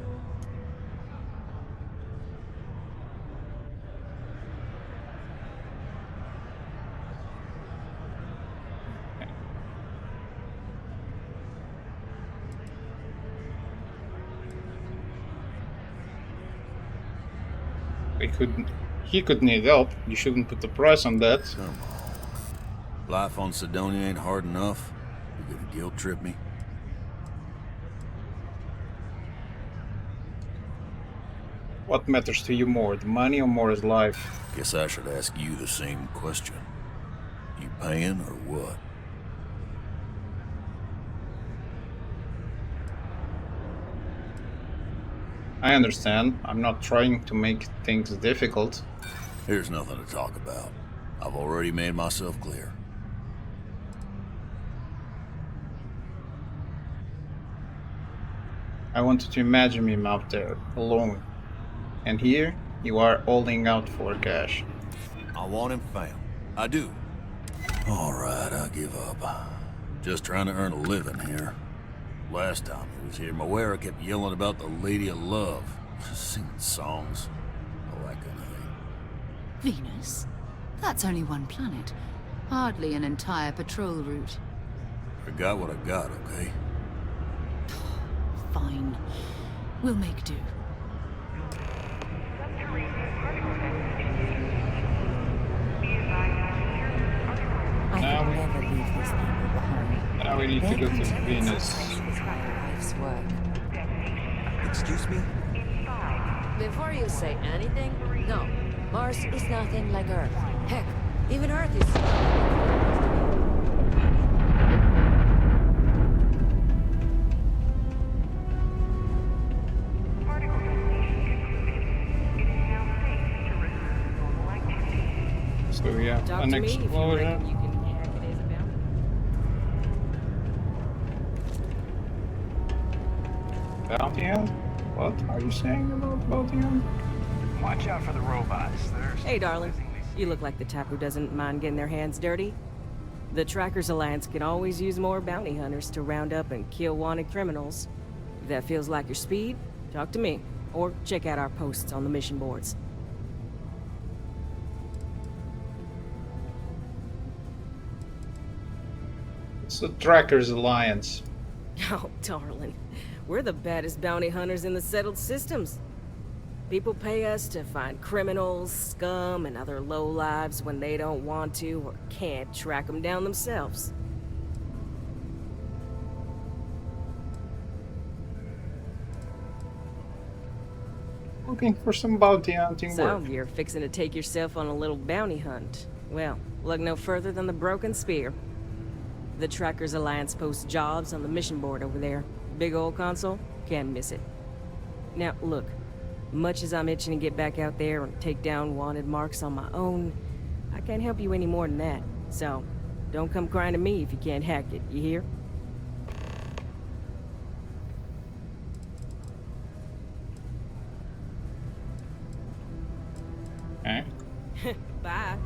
He could need help. You shouldn't put the price on that. Come on. Life on Sidonia ain't hard enough. You gonna guilt trip me? What matters to you more, the money or more his life? Guess I should ask you the same question. You paying or what? I understand. I'm not trying to make things difficult. There's nothing to talk about. I've already made myself clear. I wanted to imagine him out there, alone. And here, you are holding out for cash. I want him found. I do. Alright, I give up. Just trying to earn a living here. Last time he was here, Moira kept yelling about the Lady of Love. Singing songs. All that kind of thing. Venus? That's only one planet. Hardly an entire patrol route. I got what I got, okay? Fine. We'll make do. I can never leave these people behind. Now we need to go to Venus. Life's work. Excuse me? Before you say anything, no. Mars is nothing like Earth. Heck, even Earth is... So we have an explosion. You can hack it as a bounty. Bounty hunt? What are you saying about bounty hunt? Watch out for the robots. Hey, darling. You look like the type who doesn't mind getting their hands dirty. The Trackers Alliance can always use more bounty hunters to round up and kill wanted criminals. If that feels like your speed, talk to me. Or check out our posts on the mission boards. It's the Trackers Alliance. Oh, darling. We're the baddest bounty hunters in the settled systems. People pay us to find criminals, scum, and other lowlives when they don't want to or can't track them down themselves. Looking for some bounty hunting So, work. you're fixing to take yourself on a little bounty hunt. Well, look no further than the Broken Spear. The Trackers Alliance posts jobs on the mission board over there. Big old console, can't miss it. Now, look, much as I'm itching to get back out there and take down wanted marks on my own, I can't help you any more than that. So, don't come crying to me if you can't hack it, you hear? Okay. Bye.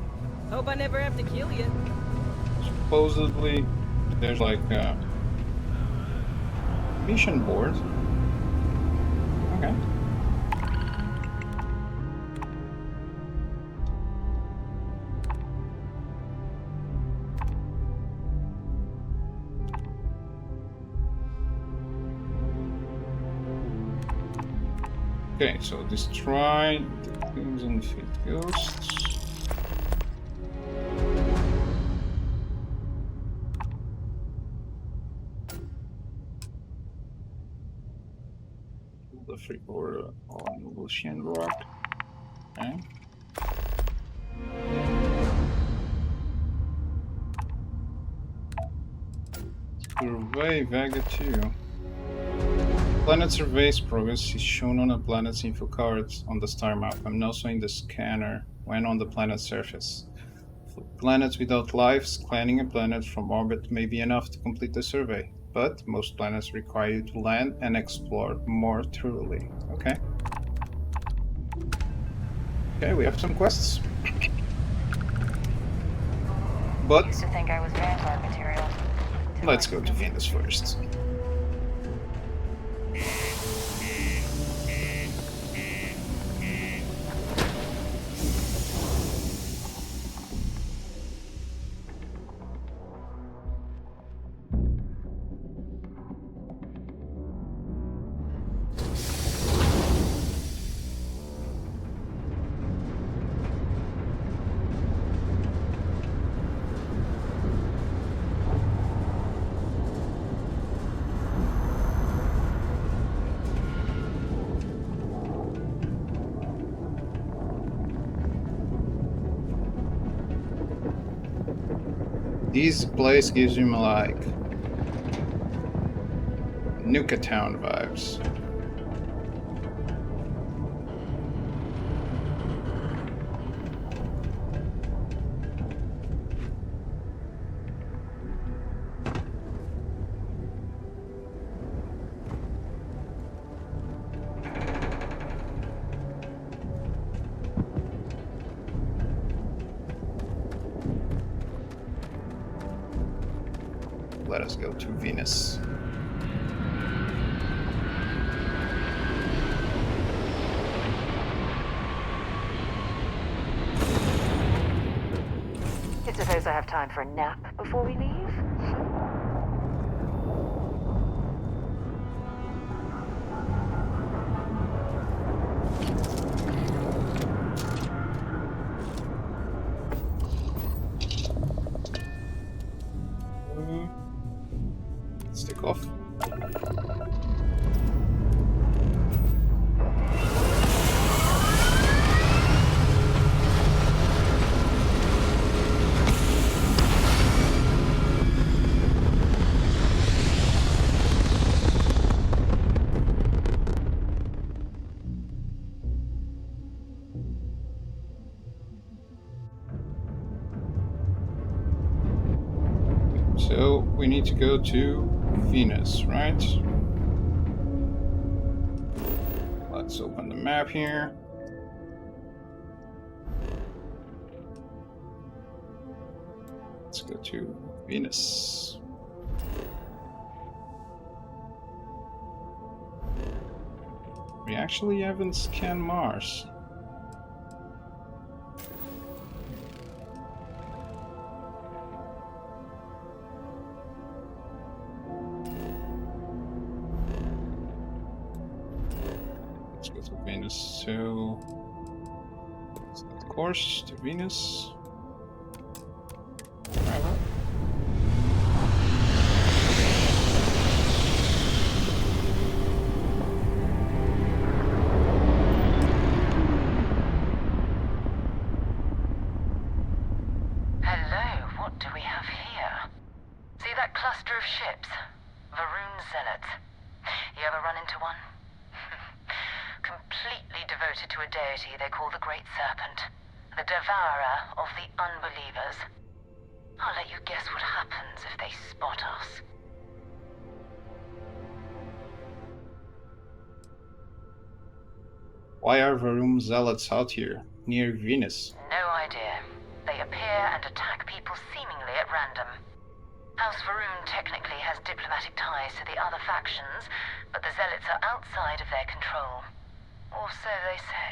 Hope I never have to kill you. Supposedly, there's like a mission board. Okay. Okay, so destroy the things and feed ghosts. The free order on Lucian Rock. Okay. Survey Vega 2. Planet surveys progress is shown on a planet's info card on the star map and also in the scanner when on the planet's surface. For planets without life, scanning a planet from orbit may be enough to complete the survey, but most planets require you to land and explore more thoroughly. Okay. Okay, we have some quests. But Used to think I was Vanguard material. let's go to Venus first. This place gives me like Nuka Town vibes. Let us go to Venus. I suppose I have time for a nap before we leave? Let's take off. So we need to go to Venus, right? Let's open the map here. Let's go to Venus. We actually haven't scanned Mars. Let's go to Venus. So, set course to Venus. Hello, what do we have here? See that cluster of ships? Varun Zealots. You ever run into one? Completely devoted to a deity they call the Great Serpent, the devourer of the unbelievers. I'll let you guess what happens if they spot us. Why are Varum Zealots out here, near Venus? No idea. They appear and attack people seemingly at random. House Varun technically has diplomatic ties to the other factions, but the Zealots are outside of their control. Or so they say.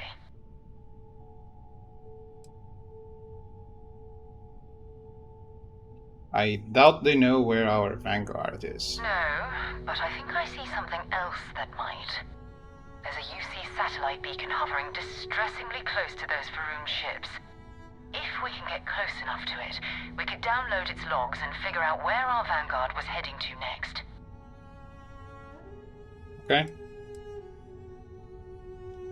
I doubt they know where our Vanguard is. No, but I think I see something else that might. There's a UC satellite beacon hovering distressingly close to those Varun ships. If we can get close enough to it, we could download its logs and figure out where our Vanguard was heading to next. Okay.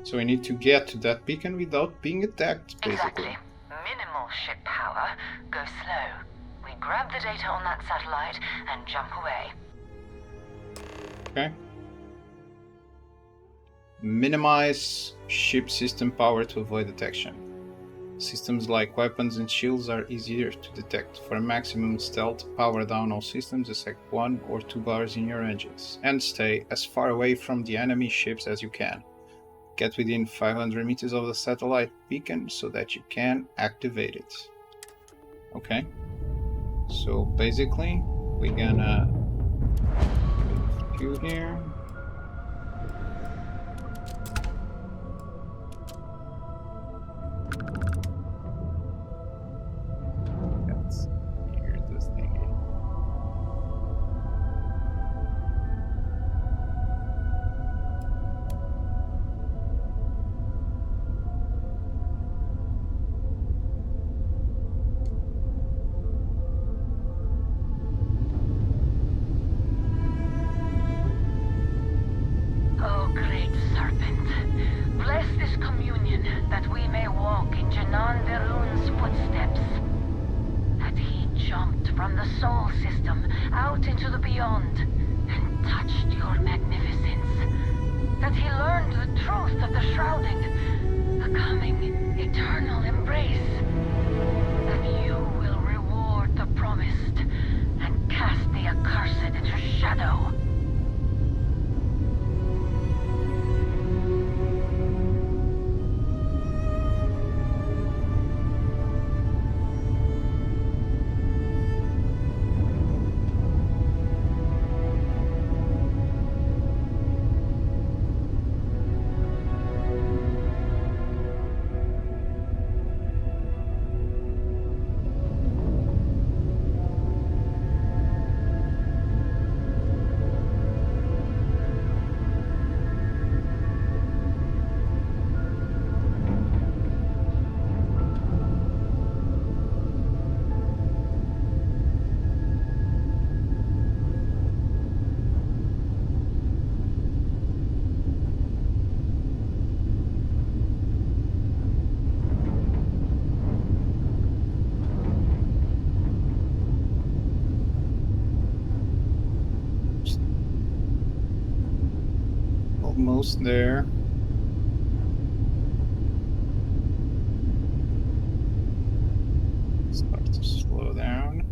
So we need to get to that beacon without being attacked, basically. Exactly. Minimal ship power. Go slow. We grab the data on that satellite and jump away. Okay. Minimize ship system power to avoid detection. Systems like weapons and shields are easier to detect. For maximum stealth, power down all systems except 1 or 2 bars in your engines, and stay as far away from the enemy ships as you can. Get within 500 meters of the satellite beacon so that you can activate it. Okay. So basically, we're gonna queue here. Oh, great serpent, bless this communion that we may walk in Janan Verun's footsteps, that he jumped from the Sol system out into the beyond and touched your magnificence. That he learned the truth of the shrouding, the coming eternal embrace. That you will reward the promised and cast the accursed into shadow. Almost there. Start to slow down.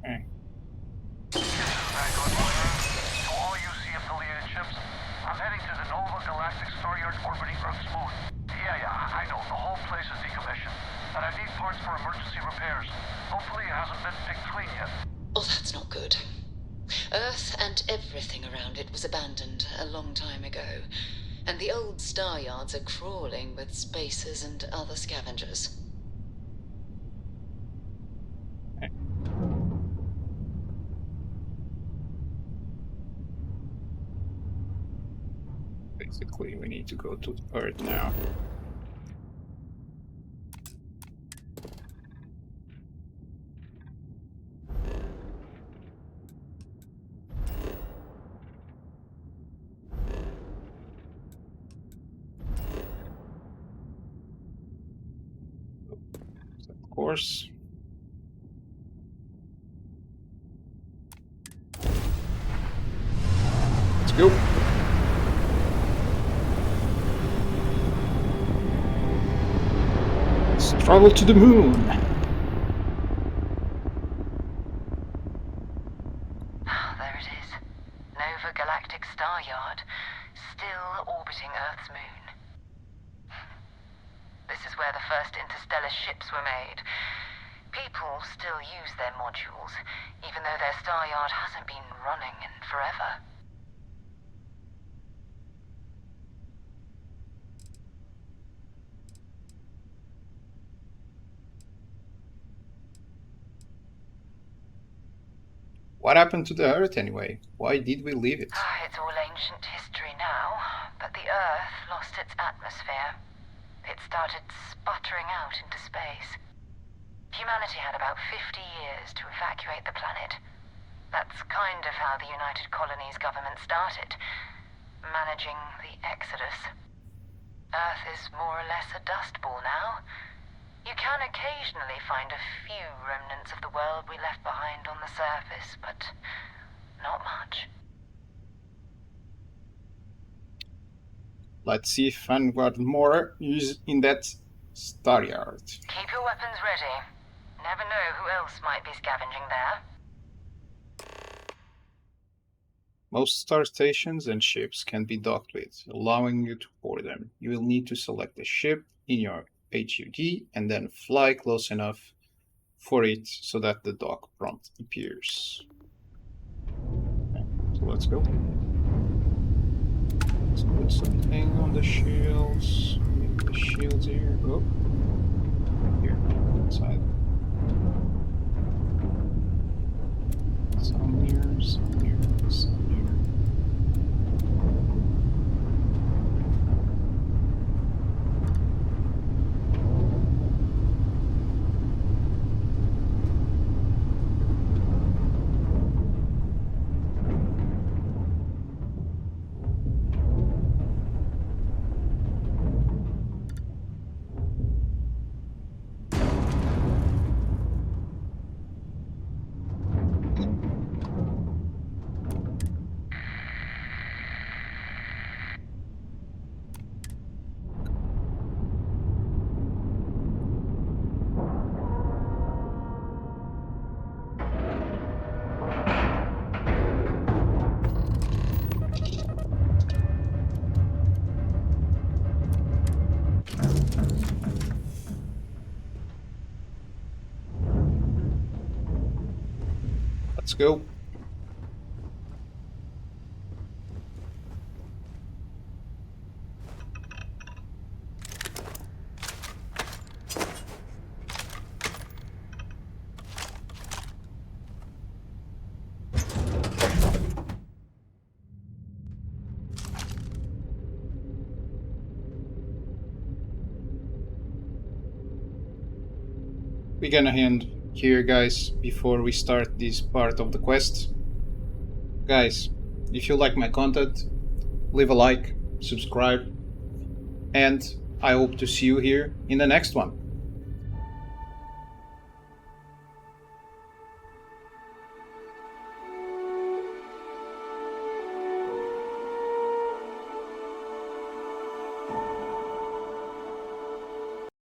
Okay. I'm heading to the Nova Galactic Star Yard orbiting Earth's moon. Yeah, I know. The whole place is decommissioned. And I need parts for emergency repairs. Hopefully it hasn't been picked clean yet. Oh, that's not good. Earth and everything around it was abandoned a long time ago. And the old star yards are crawling with spacers and other scavengers. Basically, we need to go to Earth now. Of course. Let's go. Let's travel to the moon. There it is. Nova Galactic Star Yard, still orbiting Earth's moon. This is where the first interstellar ships were made. People still use their modules, even though their star yard hasn't been running in forever. What happened to the Earth anyway? Why did we leave it? It's all ancient history now, but the Earth lost its atmosphere. It started sputtering out into space. Humanity had about 50 years to evacuate the planet. That's kind of how the United Colonies government started, managing the exodus. Earth is more or less a dust ball now. You can occasionally find a few remnants of the world we left behind on the surface, but not much. Let's see if Vanguard more is in that star yard. Keep your weapons ready. Never know who else might be scavenging there. Most star stations and ships can be docked with, allowing you to board them. You will need to select a ship in your HUD and then fly close enough for it so that the dock prompt appears. Okay, so let's go. Let's put something on the shields. Maybe the shields here. Oh, here, inside. Some here, some here, some here. Let's go. We're gonna end here, guys, before we start this part of the quest. Guys, if you like my content, leave a like, subscribe, and I hope to see you here in the next one.